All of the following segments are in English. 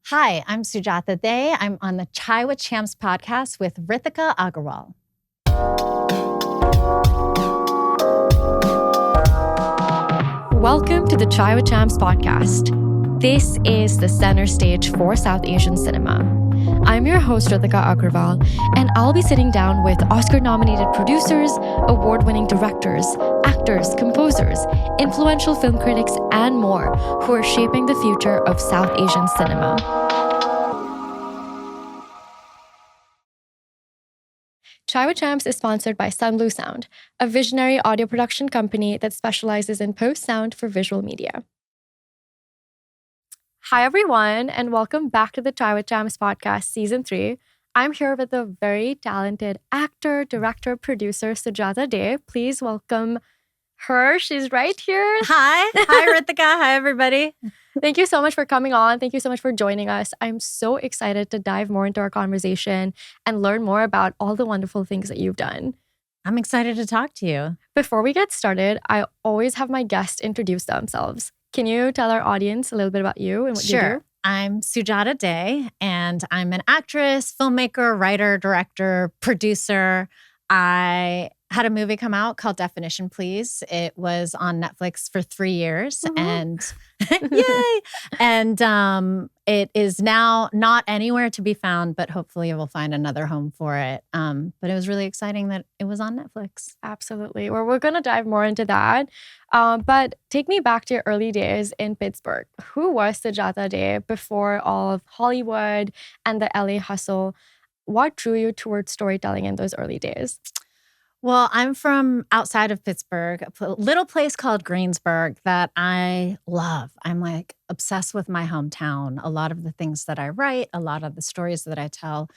Hi, I'm Sujata Day. I'm on the Chai with Champs podcast with Ritika Agarwal. Welcome to the Chai with Champs podcast. This is the center stage for South Asian cinema. I'm your host, Ritika Agarwal, and I'll be sitting down with Oscar-nominated producers, award-winning directors, actors, composers, influential film critics, and more who are shaping the future of South Asian cinema. Chai with Champs is sponsored by Sunblue Sound, a visionary audio production company that specializes in post-sound for visual media. Hi, everyone, and welcome back to the Chai with Champs podcast, Season 3. I'm here with a very talented actor, director, producer, Sujata Day. Please welcome her. She's right here. Hi. Hi, Ritika. Hi, everybody. Thank you so much for coming on. Thank you so much for joining us. I'm so excited to dive more into our conversation and learn more about all the wonderful things that you've done. I'm excited to talk to you. Before we get started, I always have my guests introduce themselves. Can you tell our audience a little bit about you and what you do? I'm Sujata Day, and I'm an actress, filmmaker, writer, director, producer. I had a movie come out called Definition Please. It was on Netflix for 3 years, and yay! And it is now not anywhere to be found, but hopefully we'll find another home for it. But it was really exciting that it was on Netflix. Absolutely. Well, we're going to dive more into that. But take me back to your early days in Pittsburgh. Who was Sujata Day before all of Hollywood and the LA hustle? What drew you towards storytelling in those early days? Well, I'm from outside of Pittsburgh, a little place called Greensburg that I love. I'm like obsessed with my hometown. A lot of the things that I write, a lot of the stories that I tell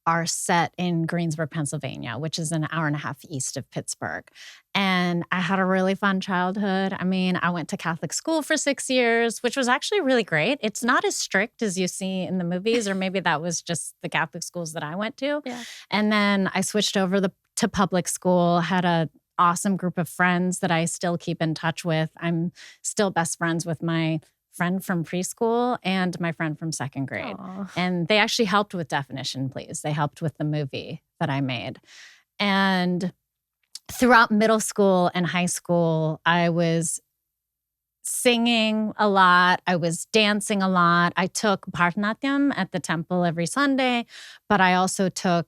are set in Greensburg, Pennsylvania, which is an hour and a half east of Pittsburgh. And I had a really fun childhood. I mean, I went to Catholic school for 6 years, which was actually really great. It's not as strict as you see in the movies, or maybe that was just the Catholic schools that I went to. Yeah. And then I switched over to public school, had an awesome group of friends that I still keep in touch with. I'm still best friends with my friend from preschool and my friend from second grade. Aww. And they actually helped with Definition Please. They helped with the movie that I made. And throughout middle school and high school, I was singing a lot. I was dancing a lot. I took Bharatanatyam at the temple every Sunday, but I also took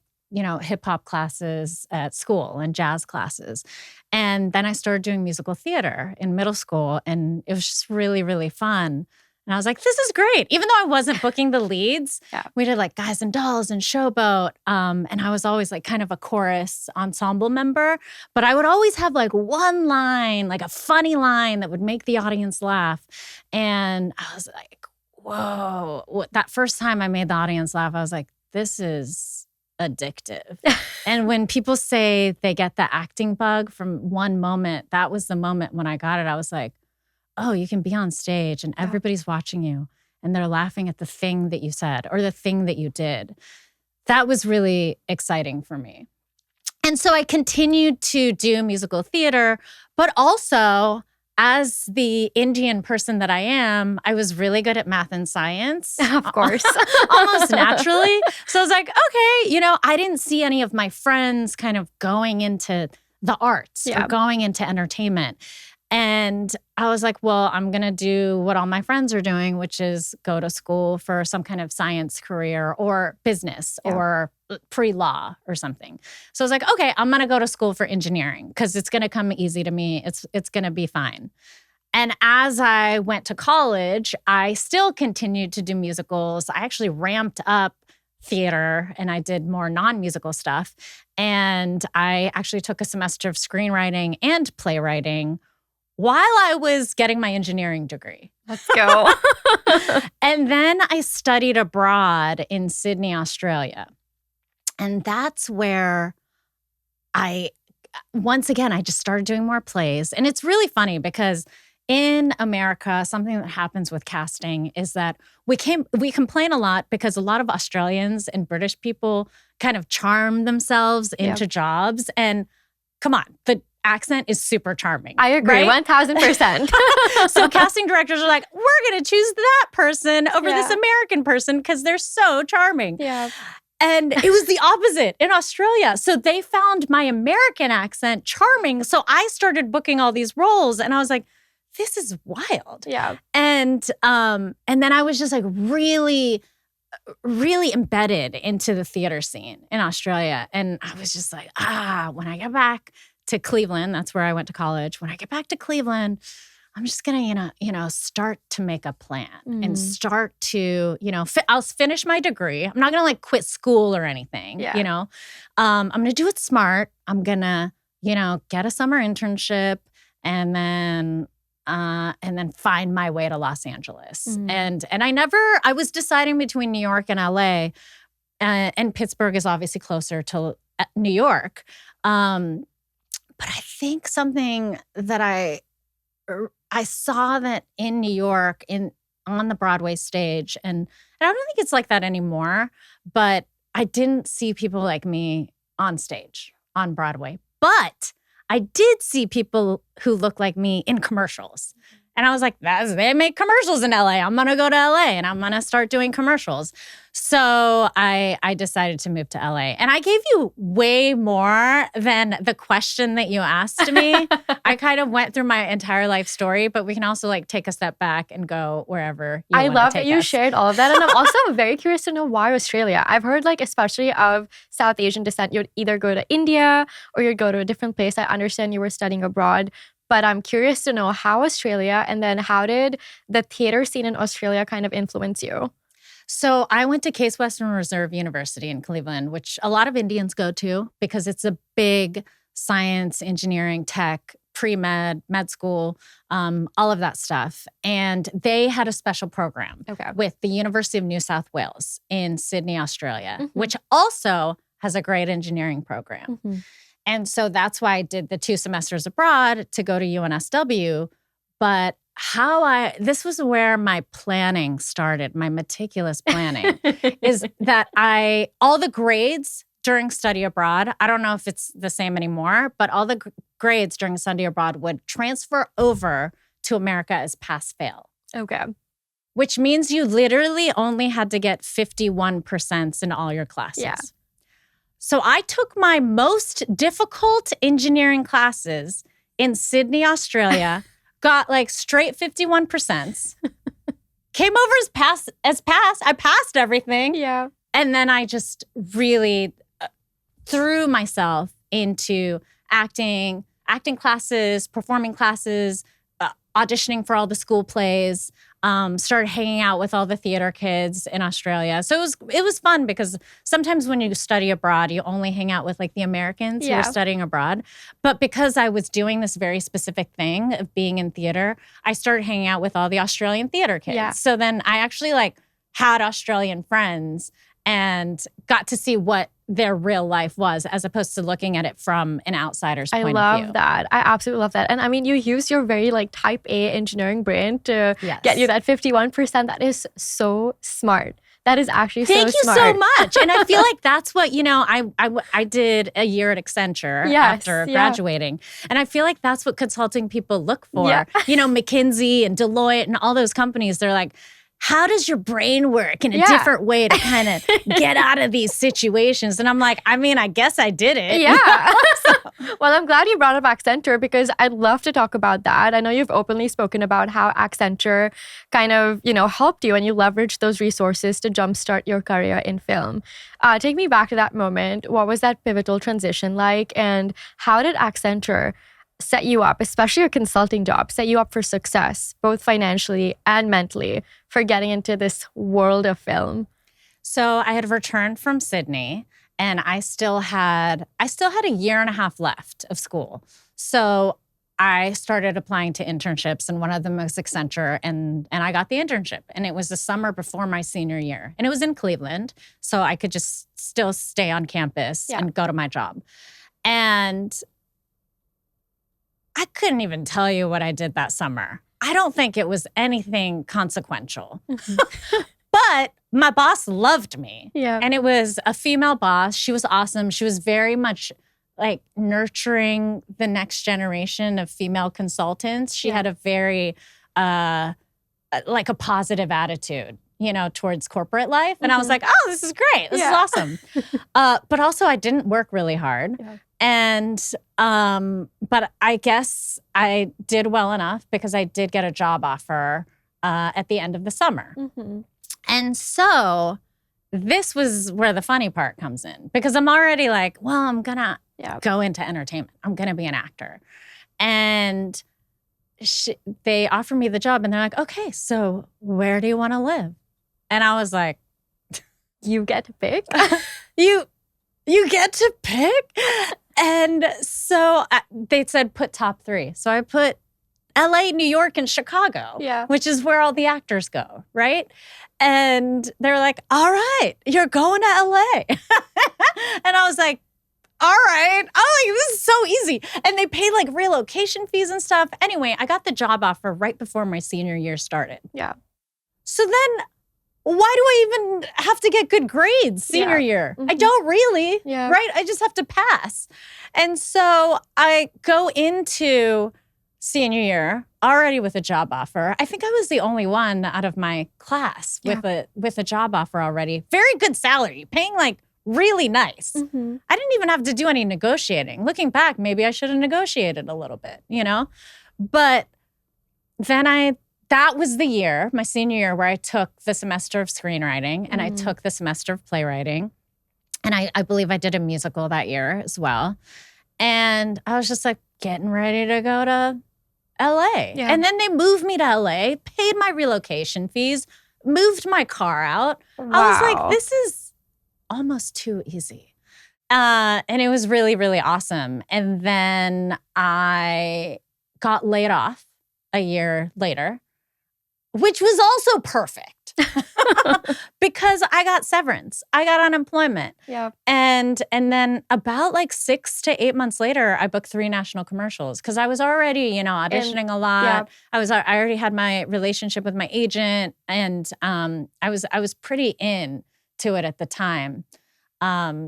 hip hop classes at school and jazz classes. And then I started doing musical theater in middle school, and it was just really, really fun. And I was like, this is great. Even though I wasn't booking the leads, we did like Guys and Dolls and Showboat. And I was always like kind of a chorus ensemble member, but I would always have like one line, like a funny line that would make the audience laugh. And I was like, whoa. That first time I made the audience laugh, I was like, this is addictive. And when people say they get the acting bug from one moment, that was the moment when I got it. I was like, oh, you can be on stage and everybody's watching you and they're laughing at the thing that you said or the thing that you did. That was really exciting for me. And so I continued to do musical theater, but also as the Indian person that I am, I was really good at math and science. Of course. Almost naturally. So I was like, okay, I didn't see any of my friends kind of going into the arts or going into entertainment. And I was like, well, I'm going to do what all my friends are doing, which is go to school for some kind of science career or business or pre-law or something. So I was like, okay, I'm going to go to school for engineering because it's going to come easy to me. It's going to be fine. And as I went to college, I still continued to do musicals. I actually ramped up theater and I did more non-musical stuff. And I actually took a semester of screenwriting and playwriting while I was getting my engineering degree. Let's go. And then I studied abroad in Sydney, Australia. And that's where once again, I just started doing more plays. And it's really funny because in America, something that happens with casting is that we complain a lot because a lot of Australians and British people kind of charm themselves into jobs. And come on, the accent is super charming. I agree, right? 1000%. So casting directors are like, we're going to choose that person over this American person because they're so charming. Yeah. And it was the opposite in Australia. So they found my American accent charming. So I started booking all these roles and I was like, this is wild. Yeah. And then I was just like really, really embedded into the theater scene in Australia. And I was just like, when I get back to Cleveland, that's where I went to college. When I get back to Cleveland, I'm just gonna, start to make a plan and start to, I'll finish my degree. I'm not gonna like quit school or anything, I'm gonna do it smart. I'm gonna, get a summer internship and then find my way to Los Angeles. And I was deciding between New York and LA, and Pittsburgh is obviously closer to New York. But I think something that I saw that in New York, on the Broadway stage, and I don't think it's like that anymore, but I didn't see people like me on stage, on Broadway. But I did see people who look like me in commercials. And I was like, they make commercials in LA. I'm going to go to LA and I'm going to start doing commercials. So I decided to move to LA. And I gave you way more than the question that you asked me. I kind of went through my entire life story, but we can also like take a step back and go wherever you want to take us. I love that you shared all of that. And I'm also very curious to know why Australia. I've heard like, especially of South Asian descent, you'd either go to India or you'd go to a different place. I understand you were studying abroad. But I'm curious to know how Australia, and then how did the theater scene in Australia kind of influence you? So I went to Case Western Reserve University in Cleveland, which a lot of Indians go to because it's a big science, engineering, tech, pre-med, med school, all of that stuff. And they had a special program with the University of New South Wales in Sydney, Australia, which also has a great engineering program. And so that's why I did the 2 semesters abroad to go to UNSW. But this was where my planning started, my meticulous planning, is that all the grades during study abroad, I don't know if it's the same anymore, but all the grades during study abroad would transfer over to America as pass-fail. Okay. Which means you literally only had to get 51% in all your classes. Yeah. So I took my most difficult engineering classes in Sydney, Australia, got like straight 51%, came over as pass. I passed everything. Yeah. And then I just really threw myself into acting classes, performing classes, auditioning for all the school plays, started hanging out with all the theater kids in Australia. So it was fun because sometimes when you study abroad, you only hang out with like the Americans who are studying abroad. But because I was doing this very specific thing of being in theater, I started hanging out with all the Australian theater kids. Yeah. So then I actually like had Australian friends and got to see what their real life was as opposed to looking at it from an outsider's point of view. I love that. I absolutely love that. And I mean, you use your very like type A engineering brain to get you that 51%. That is so smart. That is actually so smart. Thank you so much. And I feel like that's what, I did a year at Accenture after graduating. And I feel like that's what consulting people look for. Yeah. McKinsey and Deloitte and all those companies, they're like, how does your brain work in a different way to kind of get out of these situations? And I'm like, I guess I did it. Yeah. Well, I'm glad you brought up Accenture because I'd love to talk about that. I know you've openly spoken about how Accenture kind of, helped you and you leveraged those resources to jumpstart your career in film. Take me back to that moment. What was that pivotal transition like? And how did Accenture set you up, especially your consulting job, set you up for success, both financially and mentally, for getting into this world of film? So I had returned from Sydney and I still had a year and a half left of school. So I started applying to internships and one of them was Accenture and I got the internship. And it was the summer before my senior year. And it was in Cleveland. So I could just still stay on campus and go to my job. And I couldn't even tell you what I did that summer. I don't think it was anything consequential. But my boss loved me. Yeah. And it was a female boss. She was awesome. She was very much like nurturing the next generation of female consultants. She had a very like a positive attitude, you know, towards corporate life. And I was like, oh, this is great. This is awesome. But also I didn't work really hard. Yeah. And, but I guess I did well enough because I did get a job offer at the end of the summer. And so this was where the funny part comes in, because I'm already like, well, I'm gonna go into entertainment. I'm gonna be an actor. And they offer me the job and they're like, okay, so where do you want to live? And I was like, you get to pick? you get to pick? And so they said, put top 3. So I put LA, New York, and Chicago, which is where all the actors go, right? And they're like, all right, you're going to LA. And I was like, all right. Oh, this is so easy. And they paid like relocation fees and stuff. Anyway, I got the job offer right before my senior year started. Yeah. So then why do I even have to get good grades senior year? I don't really, right? I just have to pass. And so I go into senior year already with a job offer. I think I was the only one out of my class with a job offer already. Very good salary, paying like really nice. I didn't even have to do any negotiating. Looking back, maybe I should have negotiated a little bit, you know? But then that was the year, my senior year, where I took the semester of screenwriting and I took the semester of playwriting. And I believe I did a musical that year as well. And I was just like getting ready to go to LA. Yeah. And then they moved me to LA, paid my relocation fees, moved my car out. Wow. I was like, this is almost too easy. And it was really, really awesome. And then I got laid off a year later, which was also perfect because I got severance. I got unemployment. Yeah. And then about like 6 to 8 months later, I booked 3 national commercials because I was already, you know, auditioning a lot. I already had my relationship with my agent, and I was pretty into it at the time.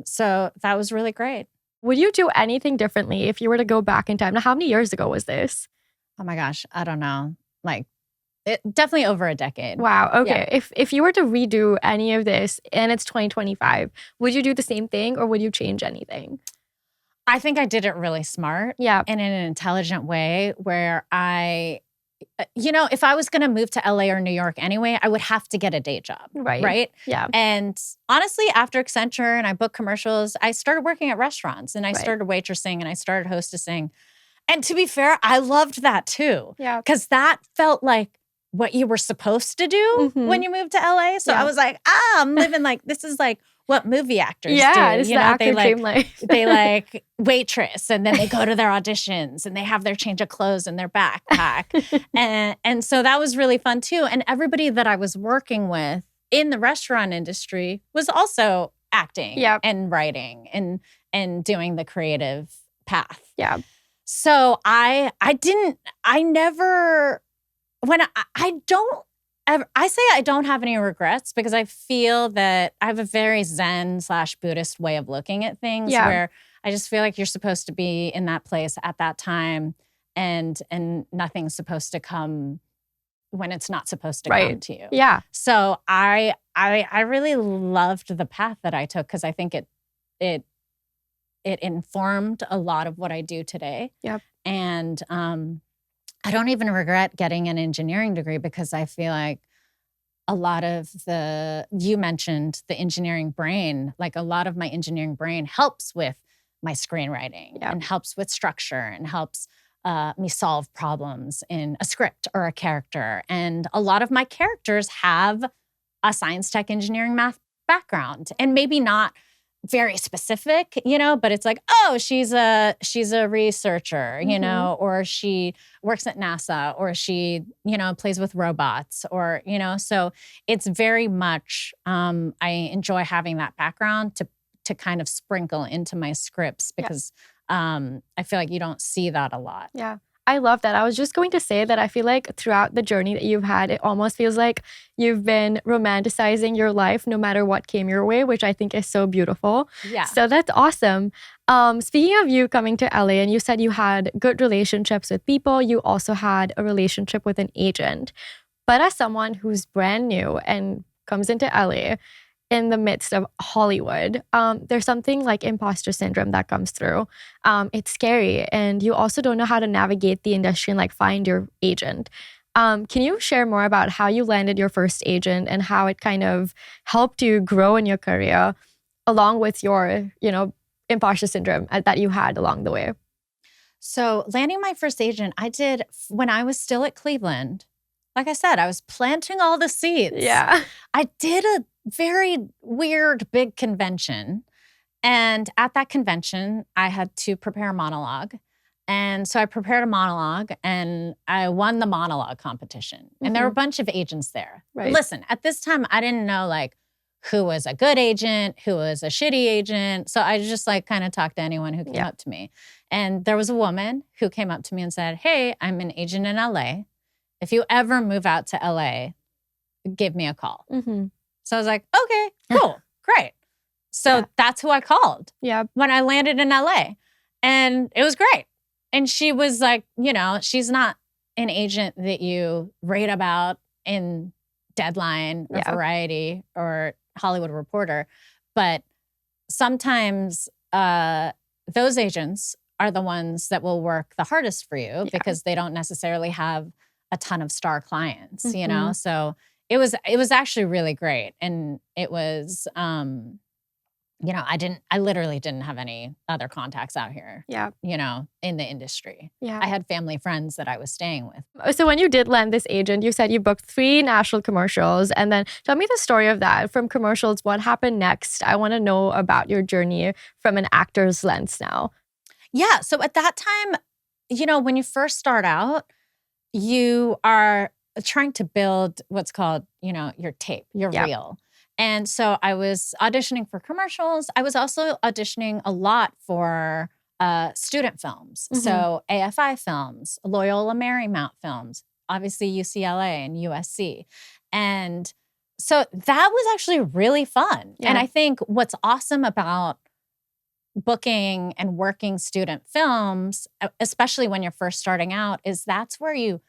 So that was really great. Would you do anything differently if you were to go back in time? Now, how many years ago was this? Oh my gosh, I don't know. Like, definitely over a decade. Wow. Okay. Yeah. If you were to redo any of this and it's 2025, would you do the same thing or would you change anything? I think I did it really smart. Yeah. And in an intelligent way where you know, if I was going to move to LA or New York anyway, I would have to get a day job. Right. Yeah. And honestly, after Accenture and I booked commercials, I started working at restaurants and I started waitressing and I started hostessing. And to be fair, I loved that too. Yeah. Because that felt like what you were supposed to do when you moved to LA. So I was like, I'm living like, this is like what movie actors do. This is the actor dream life. They like waitress and then they go to their auditions and they have their change of clothes in their backpack. and so that was really fun too. And everybody that I was working with in the restaurant industry was also acting and writing and doing the creative path. Yeah. So I say I don't have any regrets because I feel that I have a very Zen/Buddhist way of looking at things where I just feel like you're supposed to be in that place at that time and nothing's supposed to come when it's not supposed to come to you. Yeah. So I really loved the path that I took because I think it informed a lot of what I do today. Yep. And I don't even regret getting an engineering degree because I feel like a lot of you mentioned the engineering brain, like a lot of my engineering brain helps with my screenwriting and helps with structure and helps me solve problems in a script or a character. And a lot of my characters have a science, tech, engineering, math background and maybe not very specific, you know, but it's like, oh, she's a researcher, you know, or she works at NASA, or she, you know, plays with robots, or, you know, so it's very much, I enjoy having that background to kind of sprinkle into my scripts because I feel like you don't see that a lot. Yeah. I love that. I was just going to say that I feel like throughout the journey that you've had, it almost feels like you've been romanticizing your life no matter what came your way, which I think is so beautiful. Yeah. So that's awesome. Speaking of you coming to LA, and you said you had good relationships with people, you also had a relationship with an agent. But as someone who's brand new and comes into LA in the midst of Hollywood, there's something like imposter syndrome that comes through. It's scary, and you also don't know how to navigate the industry and like find your agent. Can you share more about how you landed your first agent and how it kind of helped you grow in your career, along with your, imposter syndrome that you had along the way? So landing my first agent, I did when I was still at Cleveland. Like I said, I was planting all the seeds. Yeah. I did a very weird big convention. And at that convention, I had to prepare a monologue. And so I prepared a monologue and I won the monologue competition. And there were a bunch of agents there. Right. Listen, at this time, I didn't know like who was a good agent, who was a shitty agent. So I just like kind of talked to anyone who came up to me. And there was a woman who came up to me and said, "Hey, I'm an agent in LA. If you ever move out to LA, give me a call." So I was like, okay, cool, great. So that's who I called when I landed in LA. And it was great. And she was like, she's not an agent that you read about in Deadline or Variety or Hollywood Reporter. But sometimes those agents are the ones that will work the hardest for you because they don't necessarily have a ton of star clients, So it was actually really great. And it was, I literally didn't have any other contacts out here, in the industry. I had family friends that I was staying with. So when you did land this agent, you said you booked 3 national commercials. And then tell me the story of that. From commercials, what happened next? I want to know about your journey from an actor's lens now. Yeah. So at that time, when you first start out, you are trying to build what's called, your tape, your reel. And so I was auditioning for commercials. I was also auditioning a lot for student films. So AFI films, Loyola Marymount films, obviously UCLA and USC. And so that was actually really fun. And I think what's awesome about booking and working student films, especially when you're first starting out, is that's where you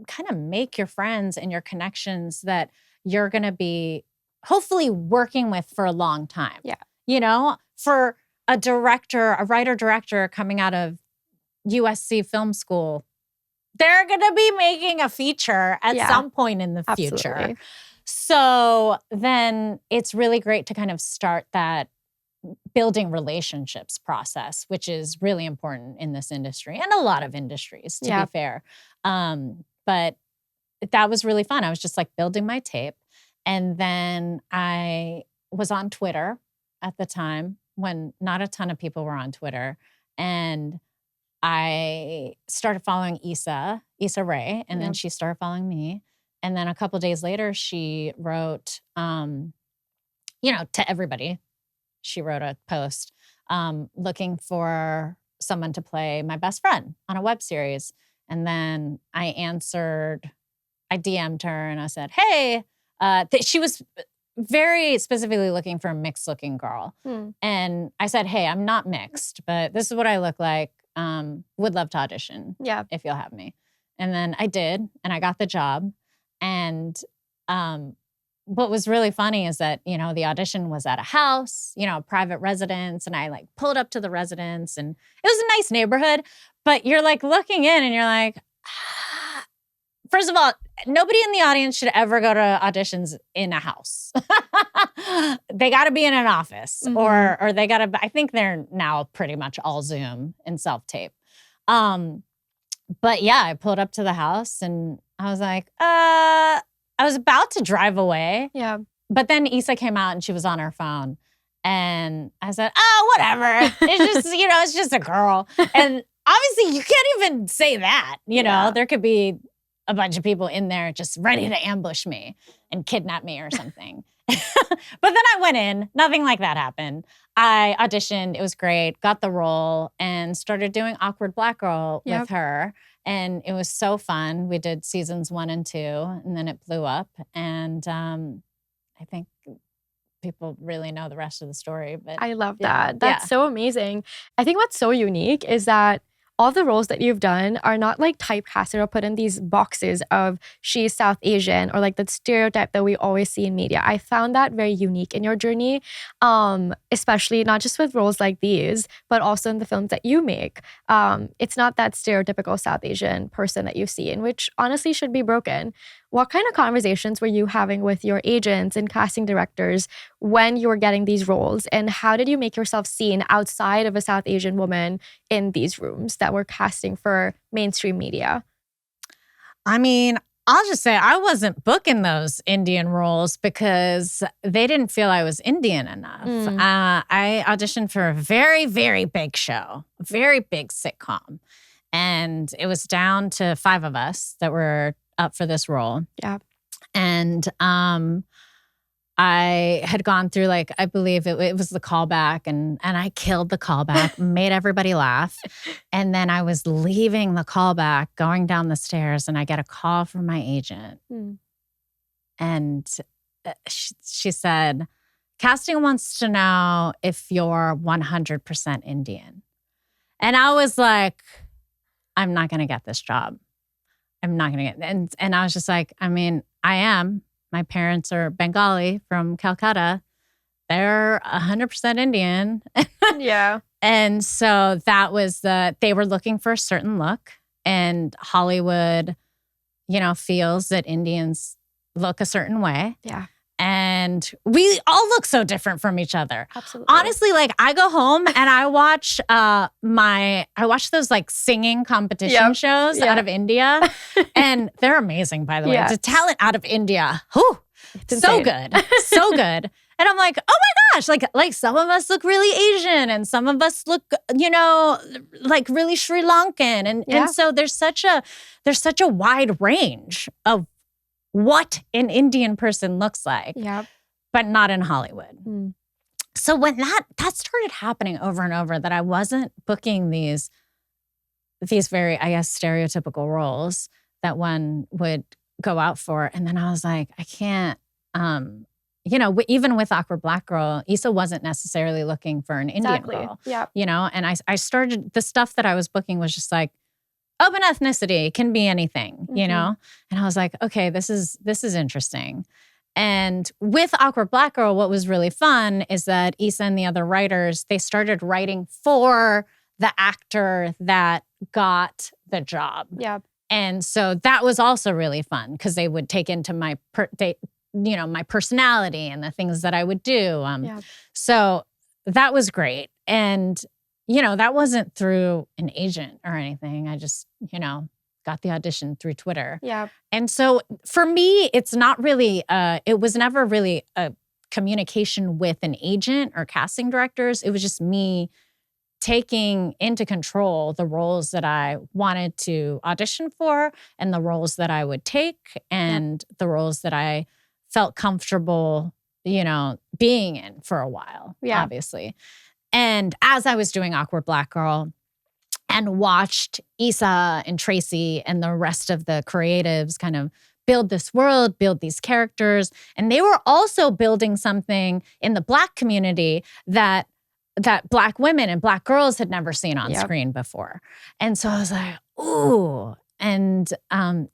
kind of make your friends and your connections that you're going to be hopefully working with for a long time. For a writer-director coming out of USC film school, they're going to be making a feature at some point in the future. Absolutely. So then it's really great to kind of start that building relationships process, which is really important in this industry and a lot of industries, to be fair. But that was really fun. I was just like building my tape. And then I was on Twitter at the time when not a ton of people were on Twitter. And I started following Issa Rae, and then she started following me. And then a couple of days later, she wrote, to everybody, she wrote a post looking for someone to play my best friend on a web series. And then I DM'd her and I said, hey, she was very specifically looking for a mixed looking girl. And I said, hey, I'm not mixed, but this is what I look like. Would love to audition if you'll have me. And then I did, and I got the job. And what was really funny is that, the audition was at a house, a private residence. And I like pulled up to the residence, and it was a nice neighborhood, but you're like looking in and you're like, first of all, nobody in the audience should ever go to auditions in a house. They got to be in an office or they got to, I think they're now pretty much all Zoom and self-tape. But yeah, I pulled up to the house and I was like, I was about to drive away. Yeah. But then Issa came out and she was on her phone. And I said, oh, whatever. It's just, it's just a girl. And obviously you can't even say that, there could be a bunch of people in there just ready to ambush me and kidnap me or something. But then I went in, nothing like that happened. I auditioned. It was great. Got the role and started doing Awkward Black Girl with her. And it was so fun. We did seasons 1 and 2, and then it blew up. And I think people really know the rest of the story. But I love that. That's so amazing. I think what's so unique is that all the roles that you've done are not like typecasted or put in these boxes of she's South Asian or like the stereotype that we always see in media. I found that very unique in your journey, especially not just with roles like these, but also in the films that you make. It's not that stereotypical South Asian person that you see, and which honestly should be broken. What kind of conversations were you having with your agents and casting directors when you were getting these roles? And how did you make yourself seen outside of a South Asian woman in these rooms that were casting for mainstream media? I mean, I'll just say I wasn't booking those Indian roles because they didn't feel I was Indian enough. I auditioned for a very, very big show, a very big sitcom. And it was down to 5 of us that were up for this role. Yeah. And I had gone through like, I believe it was the callback and I killed the callback, made everybody laugh. And then I was leaving the callback, going down the stairs, and I get a call from my agent. And she said, casting wants to know if you're 100% Indian. And I was like, I'm not going to get this job. I'm not going to get, and I was just like, I mean, I am. My parents are Bengali from Calcutta. They're 100% Indian. Yeah. And so that was they were looking for a certain look, and Hollywood, feels that Indians look a certain way. Yeah. And we all look so different from each other. Absolutely. Honestly, like I go home and I watch those like singing competition shows out of India. And they're amazing, by the way. The talent out of India. Whew, so good. So good. And I'm like, oh my gosh, like some of us look really Asian and some of us look, like really Sri Lankan. And so there's such a wide range of what an Indian person looks like, but not in Hollywood. So when that started happening over and over, that I wasn't booking these very, I guess, stereotypical roles that one would go out for. And then I was like, I can't, even with Awkward Black Girl, Issa wasn't necessarily looking for an Indian girl, and I started, the stuff that I was booking was just like, open ethnicity, can be anything, And I was like, okay, this is interesting. And with Awkward Black Girl, what was really fun is that Issa and the other writers, they started writing for the actor that got the job. Yeah. And so that was also really fun because they would take into my personality and the things that I would do. So that was great. And that wasn't through an agent or anything. I just, got the audition through Twitter. Yeah. And so for me, it's not really, it was never really a communication with an agent or casting directors. It was just me taking into control the roles that I wanted to audition for and the roles that I would take and the roles that I felt comfortable, being in for a while, obviously. And as I was doing Awkward Black Girl and watched Issa and Tracy and the rest of the creatives kind of build this world, build these characters, and they were also building something in the Black community that Black women and Black girls had never seen on screen before. And so I was like, ooh. And, in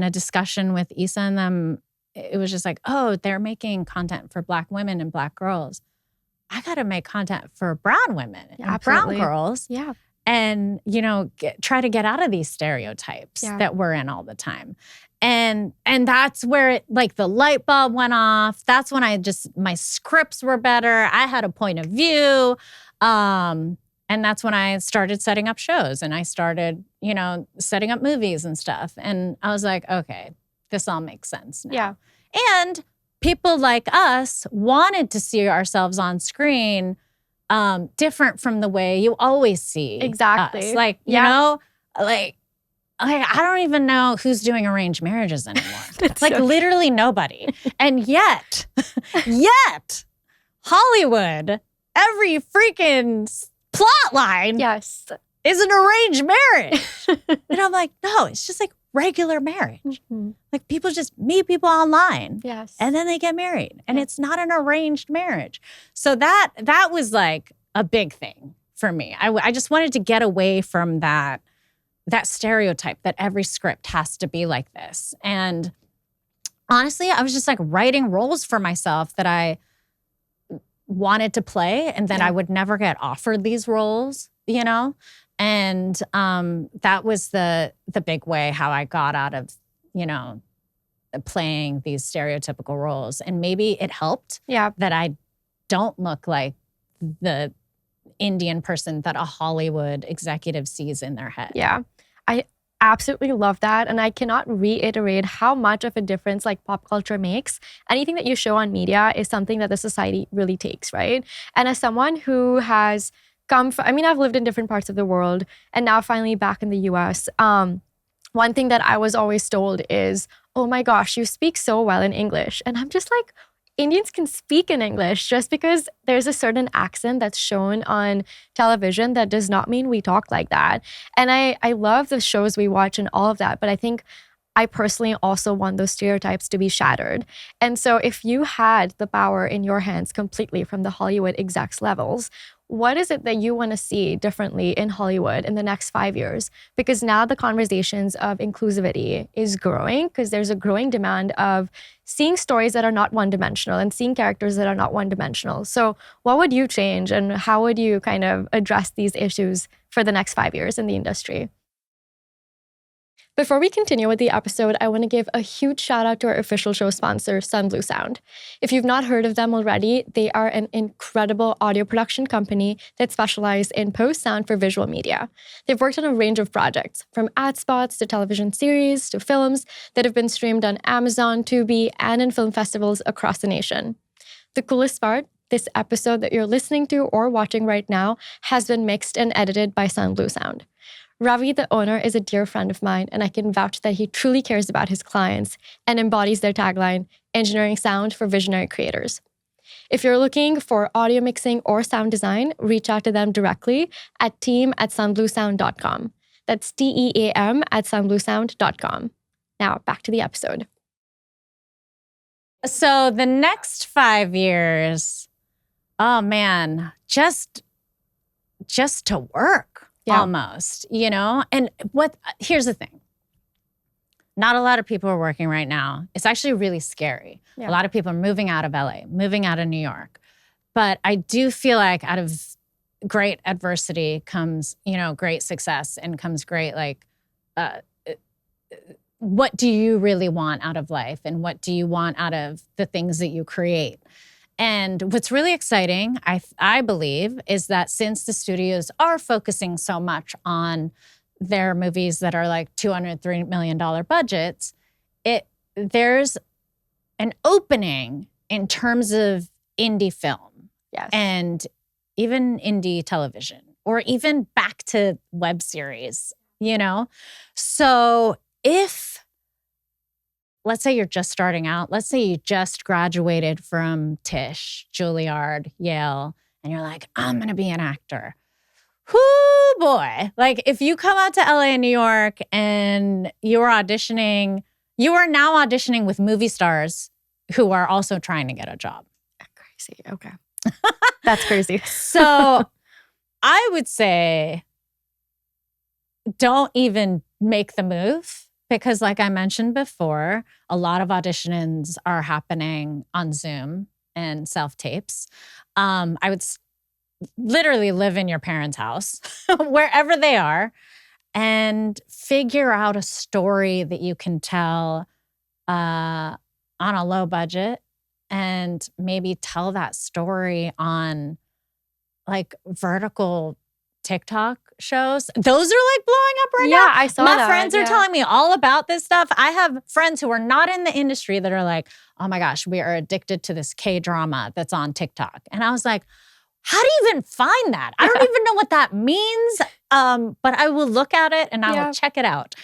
a discussion with Issa and them, it was just like, oh, they're making content for Black women and Black girls. I got to make content for brown women and brown girls. Yeah. And, try to get out of these stereotypes that we're in all the time. And that's where the light bulb went off. That's when my scripts were better. I had a point of view. And that's when I started setting up shows and I started, setting up movies and stuff. And I was like, okay, this all makes sense now. Yeah. And people like us wanted to see ourselves on screen different from the way you always see Exactly. us. I don't even know who's doing arranged marriages anymore. Literally nobody. And yet Hollywood every freaking plot line Yes. is an arranged marriage. And I'm like, no, it's just like regular marriage. Mm-hmm. Like people just meet people online. Yes. And then they get married. And it's not an arranged marriage. So that was like a big thing for me. I just wanted to get away from that stereotype that every script has to be like this. And honestly, I was just like writing roles for myself that I wanted to play, and then I would never get offered these roles, you know? And that was the big way how I got out of, you know, playing these stereotypical roles. And maybe it helped that I don't look like the Indian person that a Hollywood executive sees in their head. Yeah. I absolutely love that. And I cannot reiterate how much of a difference like pop culture makes. Anything that you show on media is something that the society really takes, right? And as someone who has come from, I mean, I've lived in different parts of the world and now finally back in the US. One thing that I was always told is, oh my gosh, you speak so well in English. And I'm just like, Indians can speak in English. Just because there's a certain accent that's shown on television, that does not mean we talk like that. And I love the shows we watch and all of that, but I think I personally also want those stereotypes to be shattered. And so if you had the power in your hands completely from the Hollywood execs levels, what is it that you want to see differently in Hollywood in the next 5 years? Because now the conversations of inclusivity is growing because there's a growing demand of seeing stories that are not one-dimensional and seeing characters that are not one-dimensional. So what would you change and how would you kind of address these issues for the next 5 years in the industry? Before we continue with the episode, I want to give a huge shout out to our official show sponsor, Sunblue Sound. If you've not heard of them already, they are an incredible audio production company that specialize in post-sound for visual media. They've worked on a range of projects, from ad spots to television series to films that have been streamed on Amazon, Tubi, and in film festivals across the nation. The coolest part, this episode that you're listening to or watching right now has been mixed and edited by Sunblue Sound. Ravi, the owner, is a dear friend of mine, and I can vouch that he truly cares about his clients and embodies their tagline, engineering sound for visionary creators. If you're looking for audio mixing or sound design, reach out to them directly at team@sunbluesound.com. That's TEAM@sunbluesound.com. Now, back to the episode. So the next 5 years, oh man, just to work. Almost, you know? And here's the thing. Not a lot of people are working right now. It's actually really scary. A lot of people are moving out of LA, moving out of New York. But I do feel like out of great adversity comes, you know, great success and comes great, like, what do you really want out of life? And what do you want out of the things that you create? And what's really exciting, I believe, is that since the studios are focusing so much on their movies that are like $200, $3 million budgets, there's an opening in terms of indie film and even indie television or even back to web series, you know? So if, let's say you're just starting out. Let's say you just graduated from Tisch, Juilliard, Yale, and you're like, I'm going to be an actor. Whoo, boy. Like if you come out to LA and New York and you are now auditioning with movie stars who are also trying to get a job. Crazy. Okay. That's crazy. So I would say don't even make the move. Because like I mentioned before, a lot of auditions are happening on Zoom and self-tapes. I would literally live in your parents' house, wherever they are, and figure out a story that you can tell on a low budget and maybe tell that story on like vertical TikTok shows. Those are like blowing up right now. Yeah, I saw that. My friends are telling me all about this stuff. I have friends who are not in the industry that are like, oh my gosh, we are addicted to this K-drama that's on TikTok. And I was like, how do you even find that? I don't even know what that means. But I will look at it and I will check it out.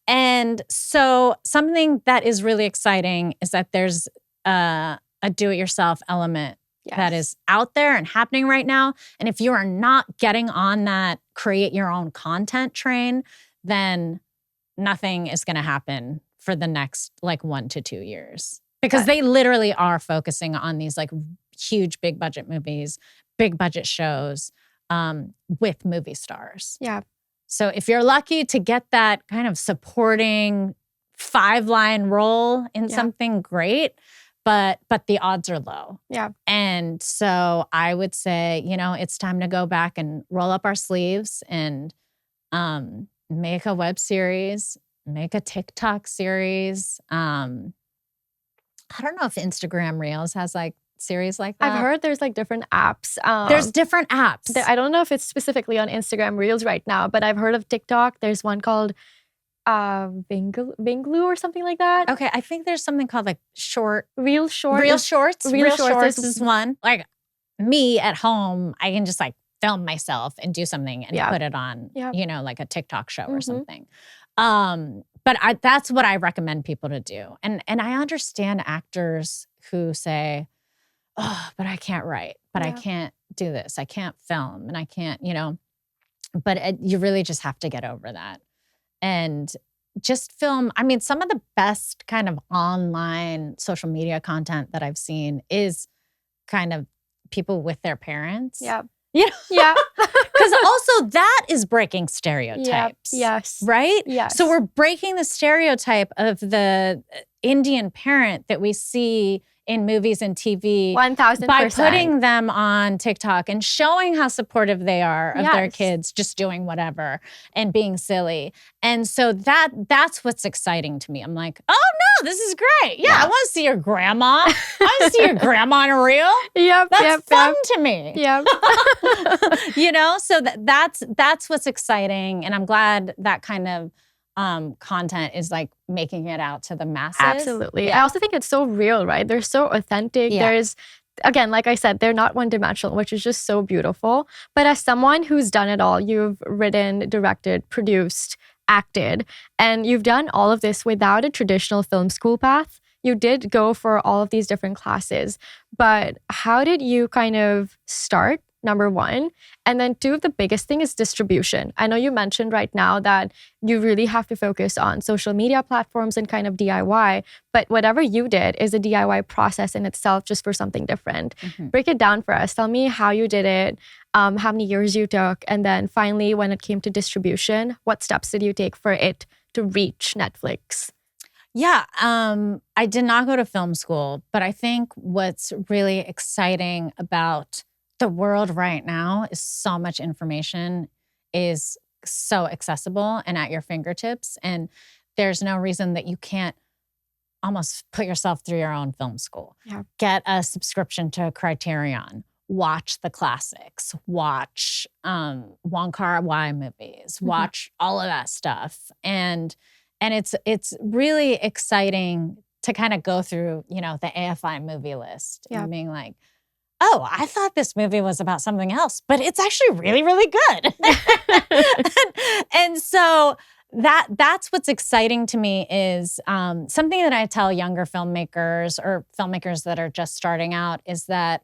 And so something that is really exciting is that there's a do-it-yourself element that is out there and happening right now. And if you are not getting on that create your own content train, then nothing is going to happen for the next like 1 to 2 years. Because they literally are focusing on these like huge big budget movies, big budget shows with movie stars. Yeah. So if you're lucky to get that kind of supporting 5-line role in something, great. But the odds are low. Yeah. And so I would say, it's time to go back and roll up our sleeves and make a web series, make a TikTok series. I don't know if Instagram Reels has like series like that. I've heard there's like different apps. There's different apps. I don't know if it's specifically on Instagram Reels right now, but I've heard of TikTok. There's one called Binglu or something like that. Okay, I think there's something called like Real Shorts is one. Like me at home, I can just like film myself and do something and put it on, like a TikTok show or something. But that's what I recommend people to do. And I understand actors who say, oh, but I can't write, but I can't do this. I can't film and I can't, but you really just have to get over that. And just film. I mean, some of the best kind of online social media content that I've seen is kind of people with their parents. Yeah. Yeah. Because also that is breaking Yep. stereotypes. Yes. Right? Yes. So we're breaking the stereotype of the Indian parent that we see in movies and TV 1000%. by putting them on TikTok and showing how supportive they are of their kids just doing whatever and being silly. And so that's what's exciting to me. I'm like, oh no, this is great. Yeah. I want to see your grandma. I want to see your grandma in a reel. That's fun to me. Yep. So that's what's exciting. And I'm glad that kind of content is like making it out to the masses. Absolutely. Yeah. I also think it's so real, right? They're so authentic. Yeah. There's, again, like I said, they're not one-dimensional, which is just so beautiful. But as someone who's done it all, you've written, directed, produced, acted, and you've done all of this without a traditional film school path. You did go for all of these different classes, but how did you kind of start? Number one. And then two, the biggest thing is distribution. I know you mentioned right now that you really have to focus on social media platforms and kind of DIY, but whatever you did is a DIY process in itself, just for something different. Mm-hmm. Break it down for us. Tell me how you did it, how many years you took, and then finally, when it came to distribution, what steps did you take for it to reach Netflix? Yeah, I did not go to film school, but I think what's really exciting about the world right now is so much information is so accessible and at your fingertips. And there's no reason that you can't almost put yourself through your own film school. Yeah. Get a subscription to Criterion. Watch the classics. Watch Wong Kar-wai movies. Mm-hmm. Watch all of that stuff. And it's really exciting to kind of go through, the AFI movie list and being like, oh, I thought this movie was about something else, but it's actually really, really good. and so that's what's exciting to me is something that I tell younger filmmakers or filmmakers that are just starting out is that,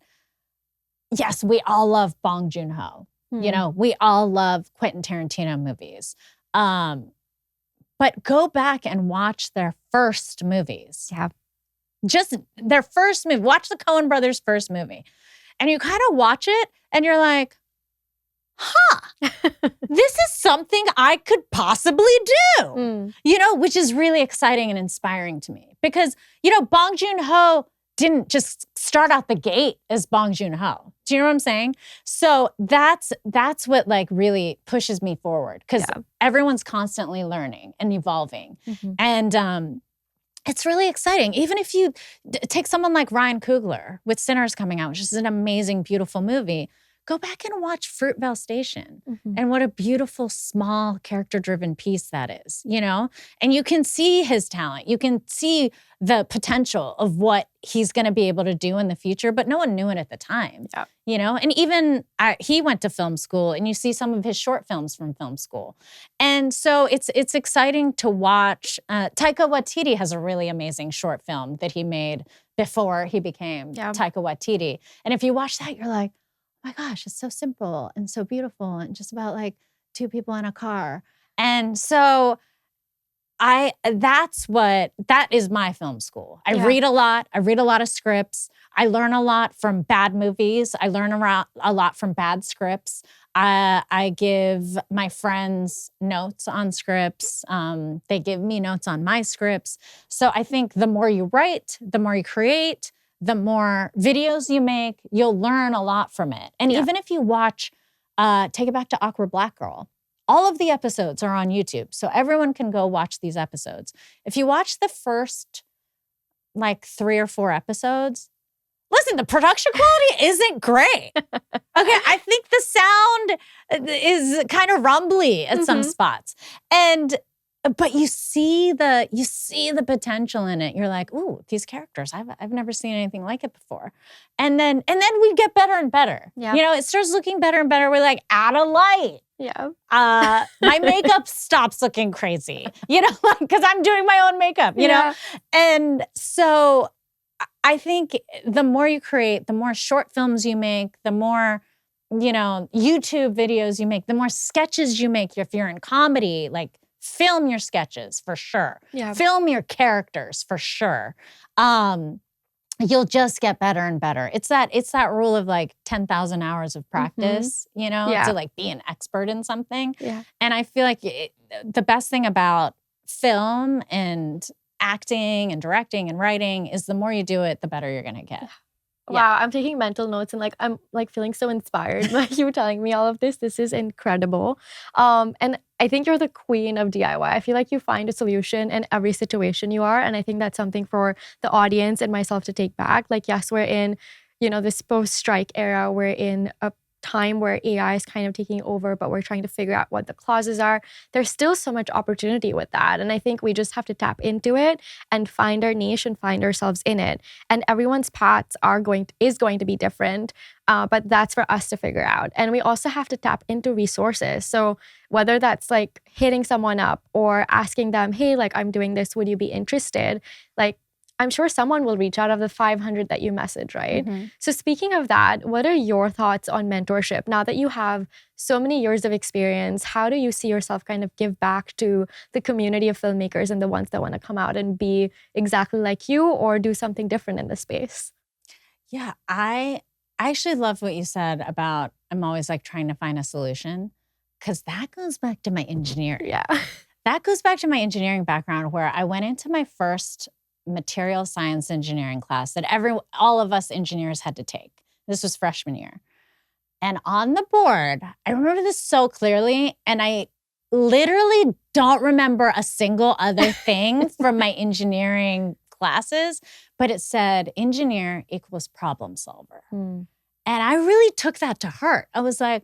yes, we all love Bong Joon-ho. Mm-hmm. We all love Quentin Tarantino movies. But go back and watch their first movies. Yeah. Just their first movie. Watch the Coen brothers' first movie. And you kind of watch it and you're like, this is something I could possibly do, which is really exciting and inspiring to me. Because, Bong Joon-ho didn't just start out the gate as Bong Joon-ho. Do you know what I'm saying? So that's what like really pushes me forward because everyone's constantly learning and evolving. Mm-hmm. And it's really exciting. Even if you take someone like Ryan Coogler with Sinners coming out, which is an amazing, beautiful movie, go back and watch Fruitvale Station. Mhm. And what a beautiful, small, character-driven piece that is, you know? And you can see his talent. You can see the potential of what he's going to be able to do in the future, but no one knew it at the time, Yeah. you know? And even he went to film school, and you see some of his short films from film school. And so it's exciting to watch. Taika Waititi has a really amazing short film that he made before he became Taika Waititi. And if you watch that, you're like, oh my gosh, it's so simple and so beautiful and just about like two people in a car. And so that is my film school. I read a lot. I read a lot of scripts. I learn a lot from bad movies. I learn a lot from bad scripts. I give my friends notes on scripts. They give me notes on my scripts. So I think the more you write, the more you create, the more videos you make, you'll learn a lot from it. And even if you watch, take it back to Awkward Black Girl, all of the episodes are on YouTube. So everyone can go watch these episodes. If you watch the first like 3 or 4 episodes, listen, the production quality isn't great. Okay, I think the sound is kind of rumbly at some spots. But you see the potential in it. You're like, ooh, these characters, I've never seen anything like it before. And then we get better and better. Yep. You know, it starts looking better and better. We're like, add a light. Yeah. My makeup stops looking crazy, you know, like, because I'm doing my own makeup, you know? And so I think the more you create, the more short films you make, the more, you know, YouTube videos you make, the more sketches you make. If you're in comedy, like, film your sketches for sure. Yeah. Film your characters for sure. You'll just get better and better. It's that rule of like 10,000 hours of practice, you know, to like be an expert in something. Yeah. And I feel like the best thing about film and acting and directing and writing is the more you do it, the better you're going to get. Wow, I'm taking mental notes and like I'm like feeling so inspired by you telling me all of this. This is incredible. And I think you're the queen of DIY. I feel like you find a solution in every situation you are. And I think that's something for the audience and myself to take back. Like, yes, we're in, you know, this post-strike era. We're in a time where AI is kind of taking over, but we're trying to figure out what the clauses are. There's still so much opportunity with that. And I think we just have to tap into it and find our niche and find ourselves in it. And everyone's paths is going to be different, but that's for us to figure out. And we also have to tap into resources. So whether that's like hitting someone up or asking them, hey, like I'm doing this, would you be interested? Like, I'm sure someone will reach out of the 500 that you message, right? Mm-hmm. So speaking of that, what are your thoughts on mentorship? Now that you have so many years of experience, how do you see yourself kind of give back to the community of filmmakers and the ones that want to come out and be exactly like you or do something different in the space? Yeah, I actually love what you said about I'm always like trying to find a solution, because that goes back to my engineering. Yeah. That goes back to my engineering background, where I went into my first material science engineering class that all of us engineers had to take. This was freshman year. And on the board, I remember this so clearly, and I literally don't remember a single other thing from my engineering classes, but it said engineer equals problem solver. And I really took that to heart. I was like,